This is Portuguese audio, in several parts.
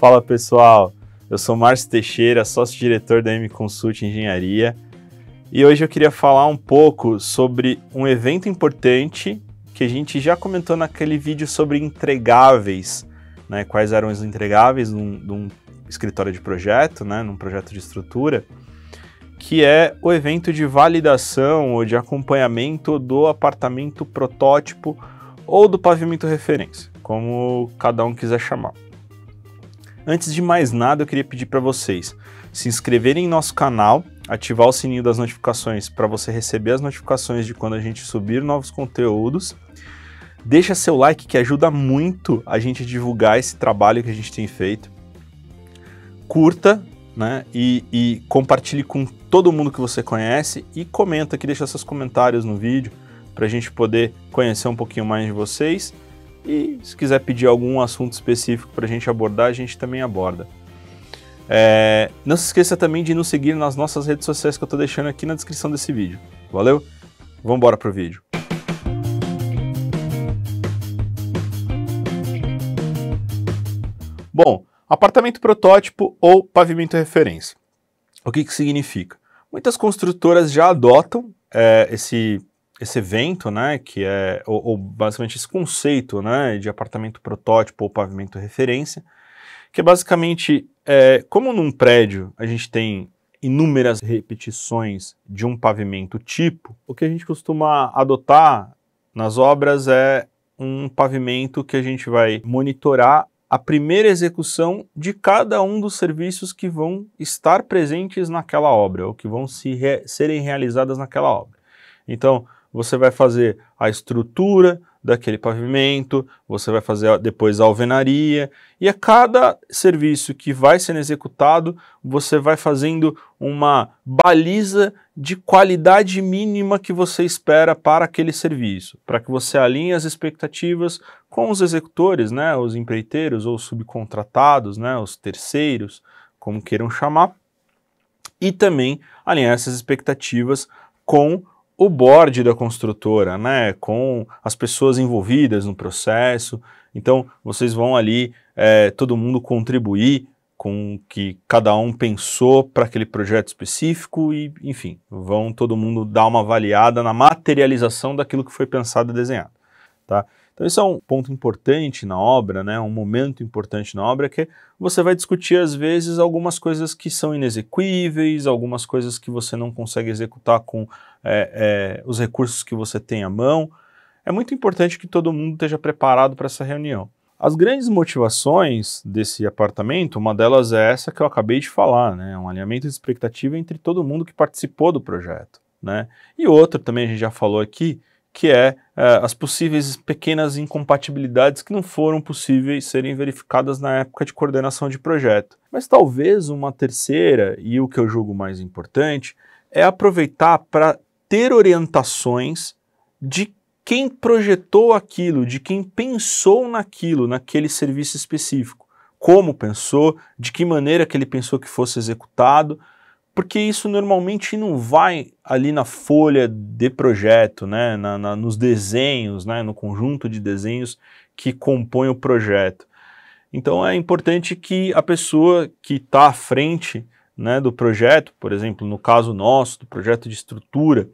Fala pessoal, eu sou Márcio Teixeira, sócio-diretor da M Consult Engenharia, e hoje eu queria falar um pouco sobre um evento importante que a gente já comentou naquele vídeo sobre entregáveis, né? Quais eram os entregáveis de um escritório de projeto, né? Num projeto de estrutura, que é o evento de validação ou de acompanhamento do apartamento protótipo ou do pavimento referência, como cada um quiser chamar. Antes de mais nada, eu queria pedir para vocês se inscreverem em nosso canal, ativar o sininho das notificações para você receber as notificações de quando a gente subir novos conteúdos. Deixa seu like que ajuda muito a gente a divulgar esse trabalho que a gente tem feito. Curta, né, e compartilhe com todo mundo que você conhece e comenta aqui, deixa seus comentários no vídeo para a gente poder conhecer um pouquinho mais de vocês. E se quiser pedir algum assunto específico para a gente abordar, a gente também aborda. Não se esqueça também de nos seguir nas nossas redes sociais que eu estou deixando aqui na descrição desse vídeo. Valeu? Vamos embora pro vídeo. Bom, apartamento protótipo ou pavimento referência. O que significa? Muitas construtoras já adotam esse evento, né, que é ou basicamente esse conceito, né, de apartamento protótipo ou pavimento referência, que é basicamente, como num prédio a gente tem inúmeras repetições de um pavimento tipo, o que a gente costuma adotar nas obras é um pavimento que a gente vai monitorar a primeira execução de cada um dos serviços que vão estar presentes naquela obra, ou que vão serem realizadas naquela obra. Então, você vai fazer a estrutura daquele pavimento, você vai fazer depois a alvenaria, e a cada serviço que vai sendo executado, você vai fazendo uma baliza de qualidade mínima que você espera para aquele serviço, para que você alinhe as expectativas com os executores, né, os empreiteiros ou subcontratados, né, os terceiros, como queiram chamar, e também alinhar essas expectativas com o board da construtora, né, com as pessoas envolvidas no processo. Então, vocês vão ali, todo mundo contribuir com o que cada um pensou para aquele projeto específico e, enfim, vão todo mundo dar uma avaliada na materialização daquilo que foi pensado e desenhado, tá? Então, isso é um ponto importante na obra, né, um momento importante na obra, que você vai discutir, às vezes, algumas coisas que são inexequíveis, algumas coisas que você não consegue executar com os recursos que você tem à mão. É muito importante que todo mundo esteja preparado para essa reunião. As grandes motivações desse apartamento, uma delas é essa que eu acabei de falar, né, um alinhamento de expectativa entre todo mundo que participou do projeto, né, e outra também a gente já falou aqui, que é as possíveis pequenas incompatibilidades que não foram possíveis serem verificadas na época de coordenação de projeto. Mas talvez uma terceira, e o que eu julgo mais importante, é aproveitar para ter orientações de quem projetou aquilo, de quem pensou naquilo, naquele serviço específico. Como pensou, de que maneira que ele pensou que fosse executado, porque isso normalmente não vai ali na folha de projeto, né, nos desenhos, né, no conjunto de desenhos que compõem o projeto. Então é importante que a pessoa que está à frente, né, do projeto, por exemplo, no caso nosso, do projeto de estrutura,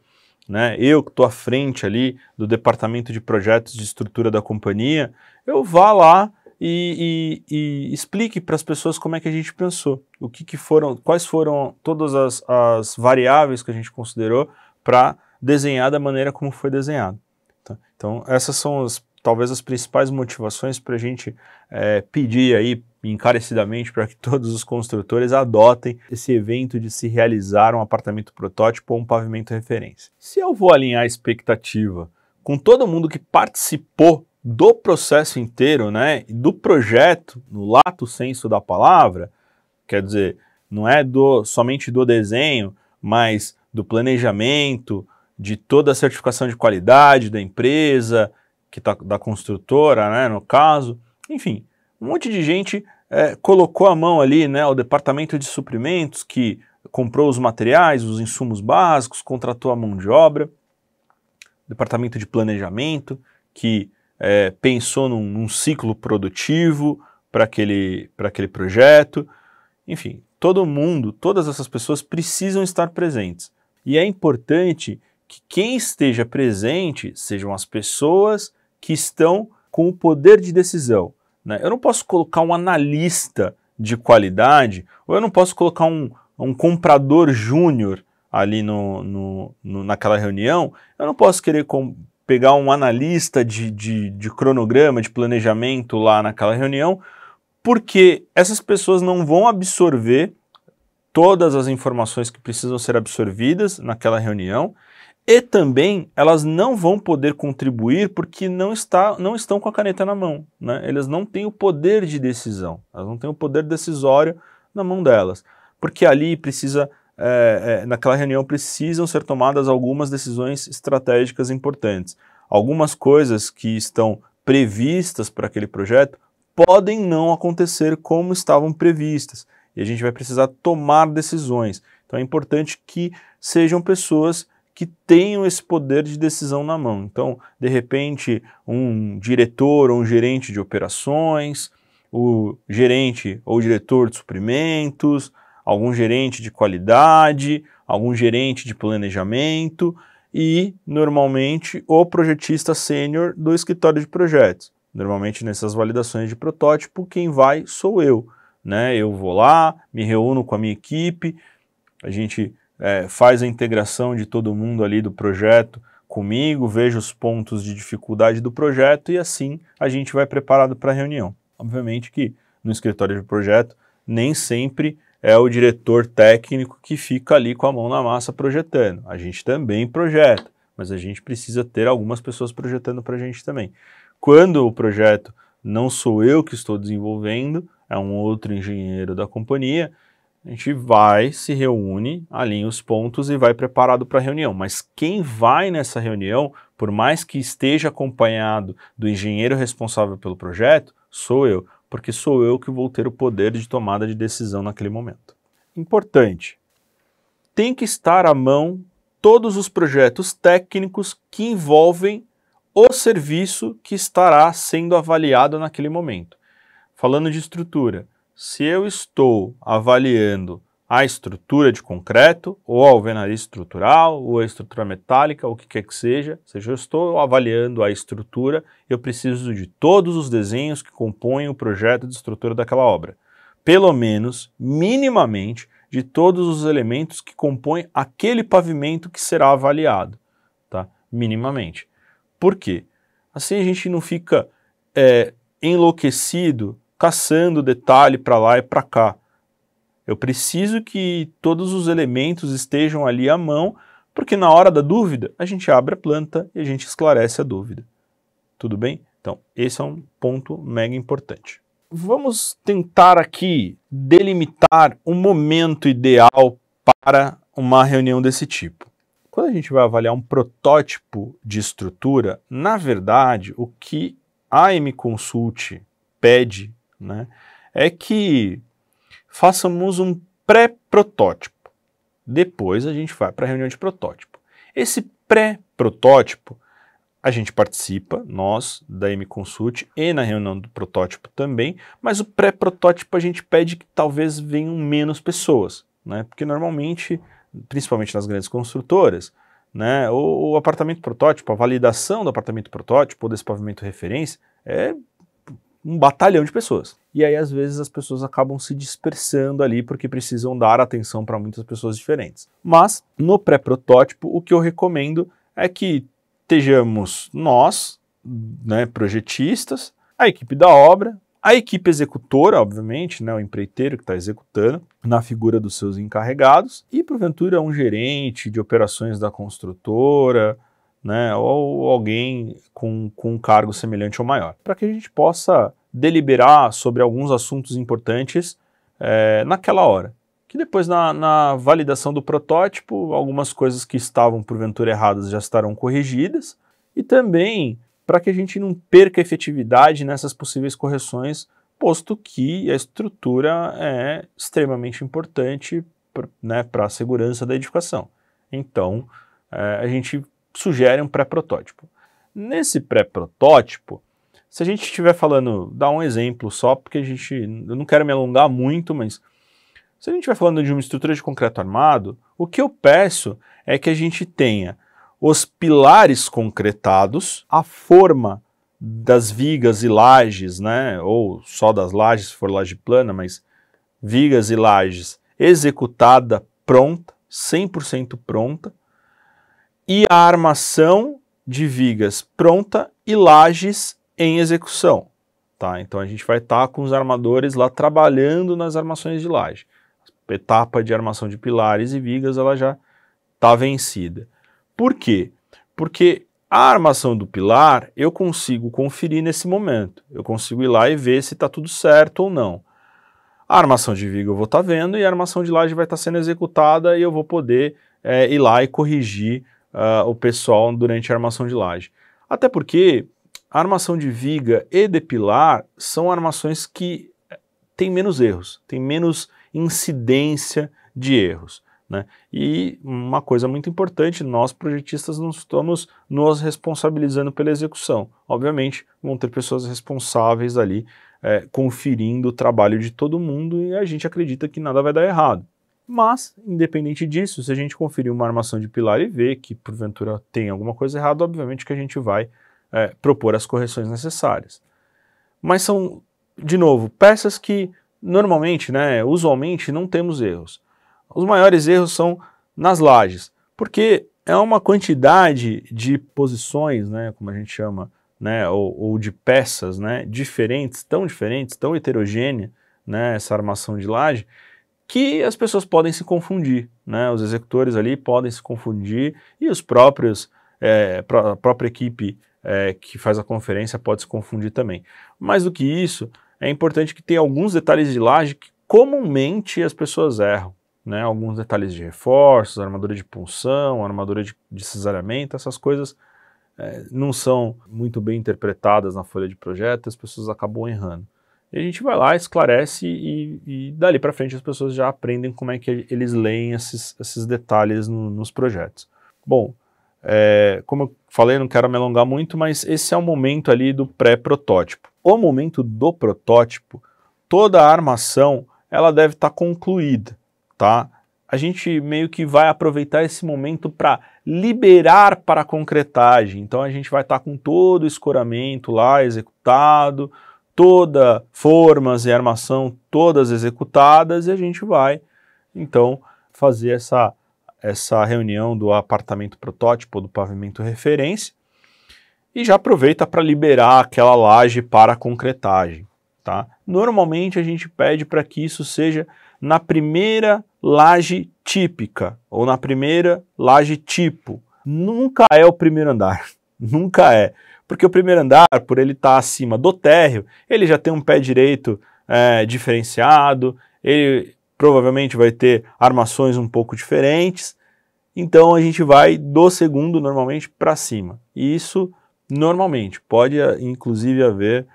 né, eu que estou à frente ali do departamento de projetos de estrutura da companhia, eu vá lá e explique para as pessoas como é que a gente pensou, quais foram todas as variáveis que a gente considerou para desenhar da maneira como foi desenhado. Tá? Então essas são talvez as principais motivações para a gente pedir aí encarecidamente para que todos os construtores adotem esse evento de se realizar um apartamento protótipo ou um pavimento referência. Se eu vou alinhar a expectativa com todo mundo que participou do processo inteiro, né, do projeto, no lato sensu da palavra, quer dizer, não é somente do desenho, mas do planejamento, de toda a certificação de qualidade da empresa, da construtora, né, no caso, enfim, um monte de gente colocou a mão ali, né, o departamento de suprimentos que comprou os materiais, os insumos básicos, contratou a mão de obra, departamento de planejamento que pensou num ciclo produtivo, para aquele projeto. Enfim, todo mundo, todas essas pessoas precisam estar presentes. E é importante que quem esteja presente sejam as pessoas que estão com o poder de decisão, né? Eu não posso colocar um analista de qualidade, ou eu não posso colocar um comprador júnior ali naquela reunião. Eu não posso querer pegar um analista de cronograma, de planejamento lá naquela reunião, porque essas pessoas não vão absorver todas as informações que precisam ser absorvidas naquela reunião, e também elas não vão poder contribuir porque não estão com a caneta na mão, né? Elas não têm o poder de decisão, elas não têm o poder decisório na mão delas, porque ali naquela reunião precisam ser tomadas algumas decisões estratégicas importantes. Algumas coisas que estão previstas para aquele projeto podem não acontecer como estavam previstas, e a gente vai precisar tomar decisões. Então é importante que sejam pessoas que tenham esse poder de decisão na mão. Então, de repente, um diretor ou um gerente de operações, o gerente ou diretor de suprimentos, algum gerente de qualidade, algum gerente de planejamento e, normalmente, o projetista sênior do escritório de projetos. Normalmente, nessas validações de protótipo, quem vai sou eu, né? Eu vou lá, me reúno com a minha equipe, a gente faz a integração de todo mundo ali do projeto comigo, vejo os pontos de dificuldade do projeto e assim a gente vai preparado para a reunião. Obviamente que no escritório de projeto nem sempre é o diretor técnico que fica ali com a mão na massa projetando. A gente também projeta, mas a gente precisa ter algumas pessoas projetando para a gente também. Quando o projeto não sou eu que estou desenvolvendo, é um outro engenheiro da companhia, a gente se reúne, alinha os pontos e vai preparado para a reunião. Mas quem vai nessa reunião, por mais que esteja acompanhado do engenheiro responsável pelo projeto, sou eu, porque sou eu que vou ter o poder de tomada de decisão naquele momento. Importante, tem que estar à mão todos os projetos técnicos que envolvem o serviço que estará sendo avaliado naquele momento. Falando de estrutura, se eu estou avaliando a estrutura de concreto, ou a alvenaria estrutural, ou a estrutura metálica, ou o que quer que seja eu estou avaliando a estrutura, eu preciso de todos os desenhos que compõem o projeto de estrutura daquela obra. Pelo menos, minimamente, de todos os elementos que compõem aquele pavimento que será avaliado, tá? Minimamente. Por quê? Assim a gente não fica enlouquecido caçando detalhe para lá e para cá. Eu preciso que todos os elementos estejam ali à mão, porque na hora da dúvida a gente abre a planta e a gente esclarece a dúvida. Tudo bem? Então, esse é um ponto mega importante. Vamos tentar aqui delimitar um momento ideal para uma reunião desse tipo. Quando a gente vai avaliar um protótipo de estrutura, na verdade, o que a M-Consult pede, né, é que façamos um pré-protótipo. Depois a gente vai para a reunião de protótipo. Esse pré-protótipo, a gente participa, nós, da M-Consult, e na reunião do protótipo também, mas o pré-protótipo a gente pede que talvez venham menos pessoas, né, porque normalmente, principalmente nas grandes construtoras, né, o apartamento protótipo, a validação do apartamento protótipo ou desse pavimento referência é um batalhão de pessoas. E aí, às vezes, as pessoas acabam se dispersando ali porque precisam dar atenção para muitas pessoas diferentes. Mas, no pré-protótipo, o que eu recomendo é que estejamos nós, né, projetistas, a equipe da obra, a equipe executora, obviamente, né, o empreiteiro que está executando, na figura dos seus encarregados, e, porventura, um gerente de operações da construtora, né, ou alguém com um cargo semelhante ou maior, para que a gente possa deliberar sobre alguns assuntos importantes naquela hora. Que depois, na validação do protótipo, algumas coisas que estavam porventura erradas já estarão corrigidas, e também para que a gente não perca efetividade nessas possíveis correções, posto que a estrutura é extremamente importante, né, para a segurança da edificação. Então, a gente sugere um pré-protótipo. Nesse pré-protótipo, se a gente estiver falando, dá um exemplo só, porque eu não quero me alongar muito, mas se a gente estiver falando de uma estrutura de concreto armado, o que eu peço é que a gente tenha os pilares concretados, a forma das vigas e lajes, né, ou só das lajes, se for laje plana, mas vigas e lajes executada, pronta, 100% pronta, e a armação de vigas pronta e lajes em execução. Tá? Então a gente vai estar com os armadores lá trabalhando nas armações de laje. A etapa de armação de pilares e vigas ela já está vencida. Por quê? Porque a armação do pilar eu consigo conferir nesse momento. Eu consigo ir lá e ver se está tudo certo ou não. A armação de viga eu vou estar vendo e a armação de laje vai estar sendo executada e eu vou poder ir lá e corrigir o pessoal durante a armação de laje. Até porque a armação de viga e de pilar são armações que têm menos erros, têm menos incidência de erros. Né? E uma coisa muito importante, nós projetistas não estamos nos responsabilizando pela execução. Obviamente vão ter pessoas responsáveis ali conferindo o trabalho de todo mundo e a gente acredita que nada vai dar errado. Mas, independente disso, se a gente conferir uma armação de pilar e ver que porventura tem alguma coisa errada, obviamente que a gente vai propor as correções necessárias. Mas são, de novo, peças que normalmente, né, usualmente não temos erros. Os maiores erros são nas lajes, porque é uma quantidade de posições, né, como a gente chama, né, ou de peças, né, diferentes, tão heterogênea, né, essa armação de laje, que as pessoas podem se confundir, né, os executores ali podem se confundir e os próprios, a própria equipe que faz a conferência pode se confundir também. Mais do que isso, é importante que tenha alguns detalhes de laje que comumente as pessoas erram. Né, alguns detalhes de reforços, armadura de punção, armadura de cesariamento, essas coisas não são muito bem interpretadas na folha de projeto, as pessoas acabam errando. E a gente vai lá, esclarece e dali para frente as pessoas já aprendem como é que eles leem esses detalhes nos projetos. Bom, como eu falei, não quero me alongar muito, mas esse é o momento ali do pré-protótipo. O momento do protótipo, toda a armação ela deve estar concluída. Tá? A gente meio que vai aproveitar esse momento para liberar para a concretagem. Então a gente vai estar com todo o escoramento lá executado, toda formas e armação todas executadas e a gente vai então fazer essa reunião do apartamento protótipo, do pavimento referência e já aproveita para liberar aquela laje para a concretagem. Tá? Normalmente a gente pede para que isso seja na primeira laje típica ou na primeira laje tipo. Nunca é o primeiro andar, nunca é. Porque o primeiro andar, por ele estar acima do térreo, ele já tem um pé direito diferenciado, ele provavelmente vai ter armações um pouco diferentes, então a gente vai do segundo normalmente para cima. E isso normalmente, pode inclusive haver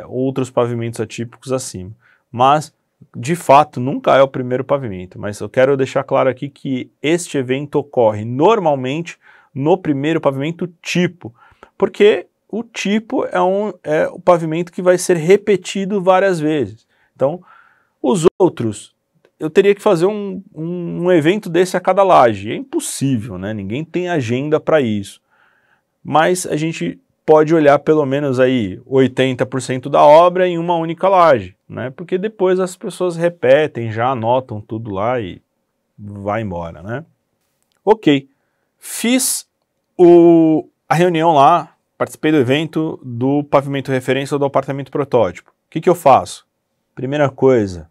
outros pavimentos atípicos acima, mas de fato nunca é o primeiro pavimento, mas eu quero deixar claro aqui que este evento ocorre normalmente no primeiro pavimento tipo, porque o tipo é o pavimento que vai ser repetido várias vezes. Então, os outros, eu teria que fazer um evento desse a cada laje, é impossível, né? Ninguém tem agenda para isso, mas a gente pode olhar pelo menos aí 80% da obra em uma única laje, né? Porque depois as pessoas repetem, já anotam tudo lá e vai embora, né? Ok, fiz a reunião lá, participei do evento do pavimento referência ou do apartamento protótipo. O que eu faço? Primeira coisa,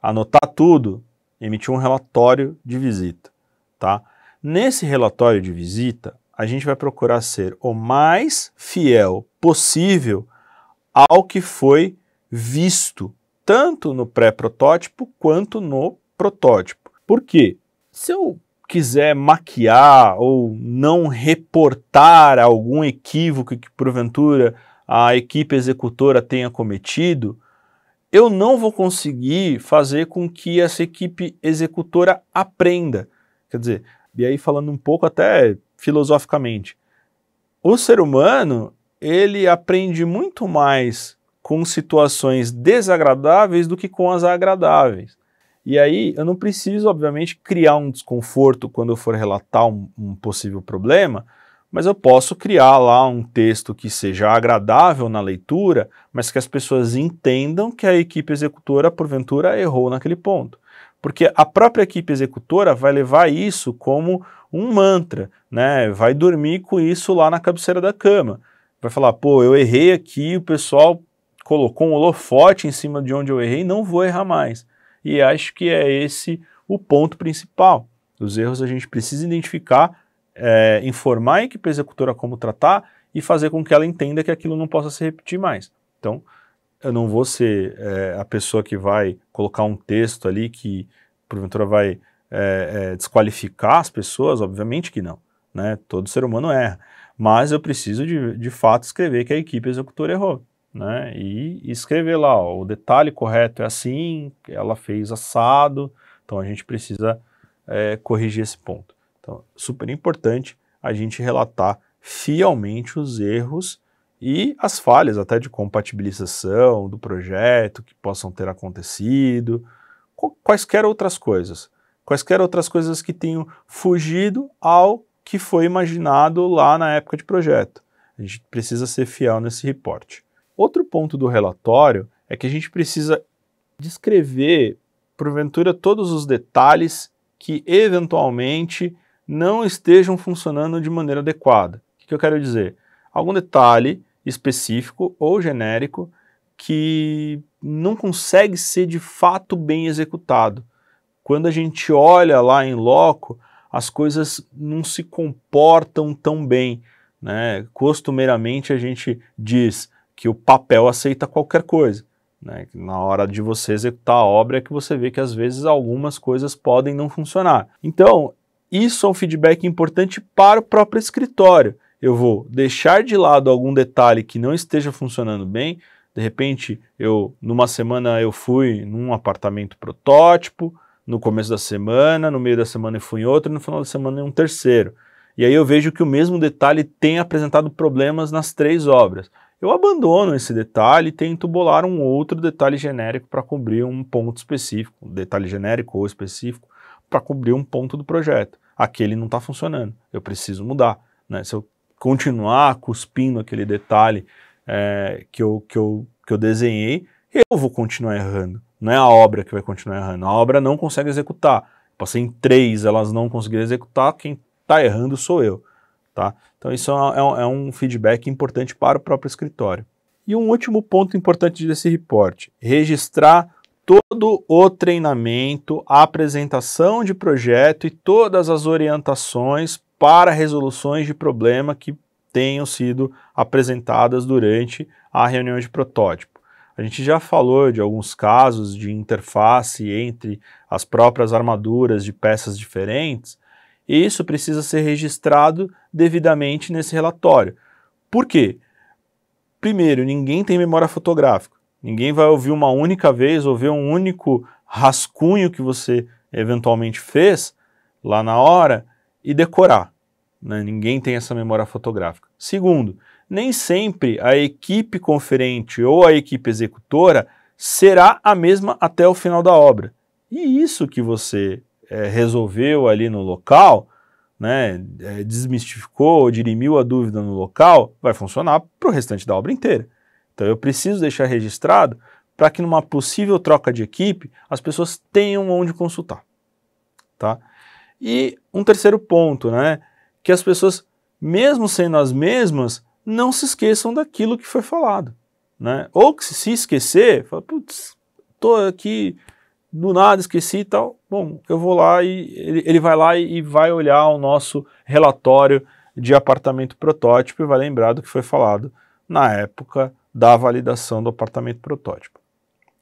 anotar tudo, emitir um relatório de visita, tá? Nesse relatório de visita, a gente vai procurar ser o mais fiel possível ao que foi visto, tanto no pré-protótipo quanto no protótipo. Por quê? Se eu quiser maquiar ou não reportar algum equívoco que porventura a equipe executora tenha cometido, eu não vou conseguir fazer com que essa equipe executora aprenda. Quer dizer, e aí falando um pouco até filosoficamente, o ser humano, ele aprende muito mais com situações desagradáveis do que com as agradáveis. E aí eu não preciso, obviamente, criar um desconforto quando eu for relatar um possível problema, mas eu posso criar lá um texto que seja agradável na leitura, mas que as pessoas entendam que a equipe executora, porventura, errou naquele ponto. Porque a própria equipe executora vai levar isso como um mantra, né? Vai dormir com isso lá na cabeceira da cama. Vai falar, pô, eu errei aqui, o pessoal colocou um holofote em cima de onde eu errei, não vou errar mais. E acho que é esse o ponto principal. Os erros a gente precisa identificar, informar a equipe executora como tratar e fazer com que ela entenda que aquilo não possa se repetir mais. Então, eu não vou ser a pessoa que vai colocar um texto ali que, porventura, vai desqualificar as pessoas, obviamente que não, né? Todo ser humano erra. Mas eu preciso, de fato, escrever que a equipe executora errou, né? E escrever lá, ó, o detalhe correto é assim, ela fez assado, então a gente precisa corrigir esse ponto. Então, super importante a gente relatar fielmente os erros e as falhas até de compatibilização do projeto que possam ter acontecido, quaisquer outras coisas que tenham fugido ao que foi imaginado lá na época de projeto. A gente precisa ser fiel nesse reporte. Outro ponto do relatório é que a gente precisa descrever, porventura, todos os detalhes que eventualmente não estejam funcionando de maneira adequada. O que eu quero dizer? Algum detalhe específico ou genérico que não consegue ser de fato bem executado. Quando a gente olha lá em loco, as coisas não se comportam tão bem, né? Costumeiramente a gente diz que o papel aceita qualquer coisa, né? Na hora de você executar a obra é que você vê que às vezes algumas coisas podem não funcionar. Então, isso é um feedback importante para o próprio escritório. Eu vou deixar de lado algum detalhe que não esteja funcionando bem. De repente, numa semana eu fui num apartamento protótipo, no começo da semana, no meio da semana eu fui em outro, e no final da semana em um terceiro. E aí eu vejo que o mesmo detalhe tem apresentado problemas nas 3 obras. Eu abandono esse detalhe e tento bolar um outro detalhe genérico para cobrir um ponto específico, um detalhe genérico ou específico, para cobrir um ponto do projeto. Aquele não está funcionando, eu preciso mudar, né? Se eu continuar cuspindo aquele detalhe que eu desenhei, eu vou continuar errando. Não é a obra que vai continuar errando. A obra não consegue executar. Passei em 3, elas não conseguiram executar, quem está errando sou eu. Tá? Então isso é um feedback importante para o próprio escritório. E um último ponto importante desse reporte, registrar todo o treinamento, a apresentação de projeto e todas as orientações para resoluções de problema que tenham sido apresentadas durante a reunião de protótipo. A gente já falou de alguns casos de interface entre as próprias armaduras de peças diferentes, e isso precisa ser registrado devidamente nesse relatório. Por quê? Primeiro, ninguém tem memória fotográfica. Ninguém vai ouvir uma única vez, ou ver um único rascunho que você eventualmente fez lá na hora e decorar, né? Ninguém tem essa memória fotográfica. Segundo, nem sempre a equipe conferente ou a equipe executora será a mesma até o final da obra. E isso que você resolveu ali no local, né, desmistificou, dirimiu a dúvida no local, vai funcionar para o restante da obra inteira. Então eu preciso deixar registrado para que numa possível troca de equipe as pessoas tenham onde consultar. Tá? E um terceiro ponto, né, que as pessoas, mesmo sendo as mesmas, não se esqueçam daquilo que foi falado. Né? Ou que se esquecer, fala, putz, estou aqui, do nada esqueci e tal. Bom, eu vou lá e ele vai lá e vai olhar o nosso relatório de apartamento protótipo e vai lembrar do que foi falado na época da validação do apartamento protótipo.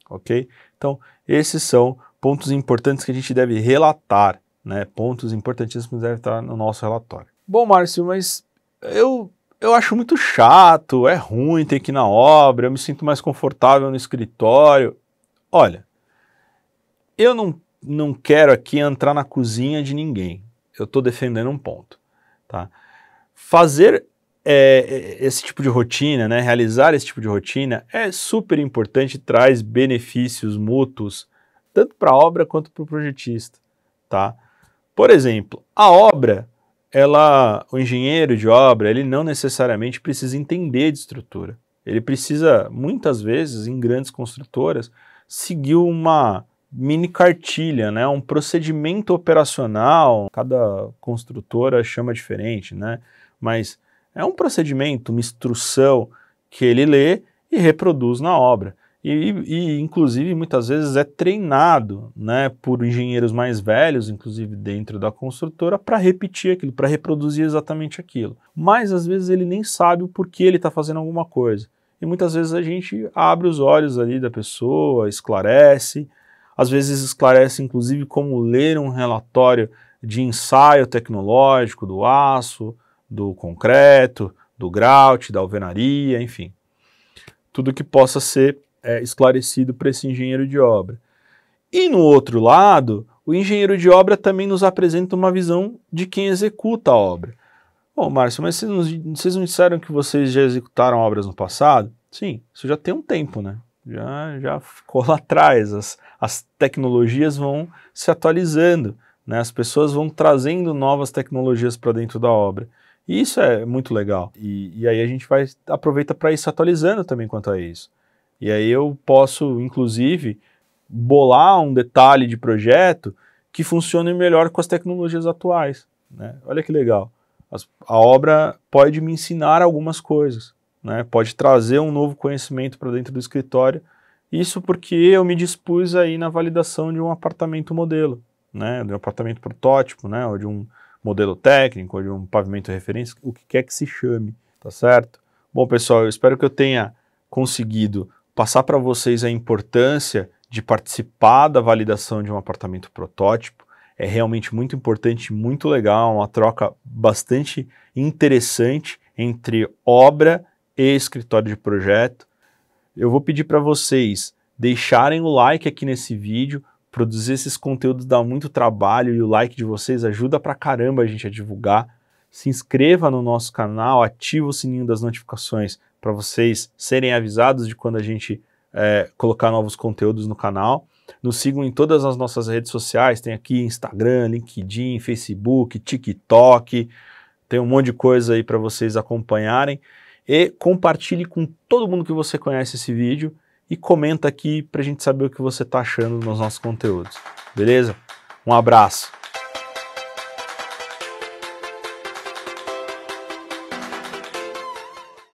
Ok? Então, esses são pontos importantes que a gente deve relatar, né? Pontos importantíssimos que devem estar no nosso relatório. Bom, Márcio, mas eu acho muito chato, é ruim ter que ir na obra, eu me sinto mais confortável no escritório. Olha, eu não quero aqui entrar na cozinha de ninguém. Eu estou defendendo um ponto. Tá? Fazer esse tipo de rotina, né, realizar esse tipo de rotina é super importante e traz benefícios mútuos, tanto para a obra quanto para o projetista, tá? Por exemplo, a obra, o engenheiro de obra, ele não necessariamente precisa entender de estrutura. Ele precisa, muitas vezes, em grandes construtoras, seguir uma mini cartilha, né, um procedimento operacional, cada construtora chama diferente, né, mas é um procedimento, uma instrução que ele lê e reproduz na obra. Inclusive, muitas vezes é treinado, né, por engenheiros mais velhos, inclusive dentro da construtora, para repetir aquilo, para reproduzir exatamente aquilo. Mas, às vezes, ele nem sabe o porquê ele está fazendo alguma coisa. E muitas vezes a gente abre os olhos ali da pessoa, esclarece, às vezes esclarece, inclusive, como ler um relatório de ensaio tecnológico do aço, do concreto, do grout, da alvenaria, enfim. Tudo que possa ser esclarecido para esse engenheiro de obra. E no outro lado, o engenheiro de obra também nos apresenta uma visão de quem executa a obra. Bom, Márcio, mas vocês não disseram que vocês já executaram obras no passado? Sim, isso já tem um tempo, né? Já ficou lá atrás, as tecnologias vão se atualizando, né? As pessoas vão trazendo novas tecnologias para dentro da obra. E isso é muito legal. E aí a gente aproveita para ir se atualizando também quanto a isso. E aí eu posso, inclusive, bolar um detalhe de projeto que funcione melhor com as tecnologias atuais, né? Olha que legal. A obra pode me ensinar algumas coisas, né? Pode trazer um novo conhecimento para dentro do escritório. Isso porque eu me dispus aí na validação de um apartamento modelo, né? De um apartamento protótipo, né? Ou de um modelo técnico, ou de um pavimento referência, o que quer que se chame, tá certo? Bom, pessoal, eu espero que eu tenha conseguido passar para vocês a importância de participar da validação de um apartamento protótipo. É realmente muito importante, muito legal, uma troca bastante interessante entre obra e escritório de projeto. Eu vou pedir para vocês deixarem o like aqui nesse vídeo. Produzir esses conteúdos dá muito trabalho e o like de vocês ajuda pra caramba a gente a divulgar. Se inscreva no nosso canal, ativa o sininho das notificações para vocês serem avisados de quando a gente colocar novos conteúdos no canal. Nos sigam em todas as nossas redes sociais, tem aqui Instagram, LinkedIn, Facebook, TikTok, tem um monte de coisa aí para vocês acompanharem. E compartilhe com todo mundo que você conhece esse vídeo e comenta aqui para a gente saber o que você está achando nos nossos conteúdos. Beleza? Um abraço!